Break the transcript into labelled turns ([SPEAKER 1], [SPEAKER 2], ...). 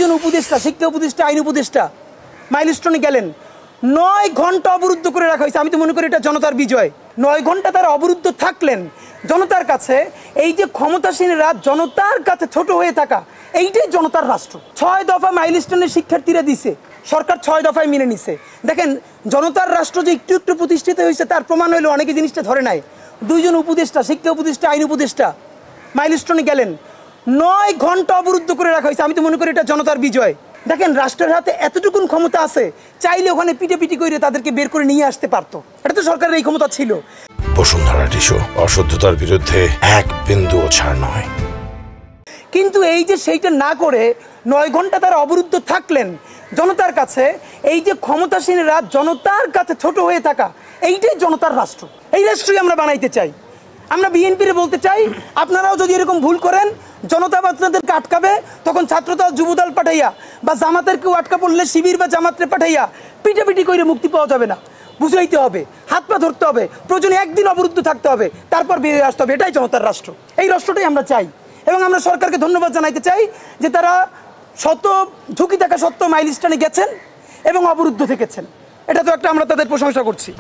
[SPEAKER 1] দুইজন উপদেষ্টা, শিক্ষা উপদেষ্টা, আইন উপদেষ্টা মাইলস্টোনে গেলেন। 9 ঘন্টা অবরুদ্ধ করে রাখা হয়েছে। আমি তো মনে করি এটা জনতার বিজয়। 9 ঘন্টা তারা অবরুদ্ধ থাকলেন জনতার কাছে। এই যে ক্ষমতাসীনরা জনতার কাছে ছোট হয়ে থাকা, এইটাই জনতার রাষ্ট্র। 6 দফা মাইলস্টোনের শিক্ষার্থীরা দিছে, সরকার 6 দফায় মেনে নিছে। দেখেন জনতার রাষ্ট্র যে একটু একটু প্রতিষ্ঠিত হয়েছে তার প্রমাণ হইলো অনেকে জিনিসটা ধরে নাই। দুইজন উপদেষ্টা, শিক্ষা উপদেষ্টা, আইন উপদেষ্টা মাইলস্টোনে গেলেন। 9 ঘন্টা অবরুদ্ধ করে রাখা হয়েছে। আমি তো মনে করি এটা জনতার বিজয়। দেখেন রাষ্ট্রের হাতে এতটুকুন ক্ষমতা আছে, চাইলে ওখানে পিটাপিটি করে তাদেরকে বের করে নিয়ে আসতে পারতো। এটা তো সরকারের এই ক্ষমতা ছিল।
[SPEAKER 2] বসুন্ধরা টিস্যু, অশুদ্ধতার বিরুদ্ধে এক বিন্দুও ছাড় নয়।
[SPEAKER 1] কিন্তু এই যে সেইটা না করে 9 ঘন্টা তারা অবরুদ্ধ থাকলেন জনতার কাছে। এই যে ক্ষমতাসীনরা জনতার কাছে ছোট হয়ে থাকা, এইটাই জনতার রাষ্ট্র। এই রাষ্ট্রই আমরা বানাইতে চাই। আমরা বিএনপির বলতে চাই, আপনারাও যদি এরকম ভুল করেন, জনতা আপনাদেরকে আটকাবে, তখন ছাত্রদল, যুবদল পাঠাইয়া বা জামাতের কেউ আটকা পড়লে শিবির বা জামাতরে পাঠাইয়া পিটাপিটি করে মুক্তি পাওয়া যাবে না। বুঝাইতে হবে, হাত পা ধরতে হবে, প্রয়োজনে একদিন অবরুদ্ধ থাকতে হবে, তারপর বেরিয়ে আসতে হবে। এটাই জনতার রাষ্ট্র। এই রাষ্ট্রটাই আমরা চাই। এবং আমরা সরকারকে ধন্যবাদ জানাইতে চাই যে তারা শত ঝুঁকি থাকা সত্ত্বেও মাইলস্টোনে গেছেন এবং অবরুদ্ধ থেকেছেন। এটা তো একটা আমরা তাদের প্রশংসা করছি।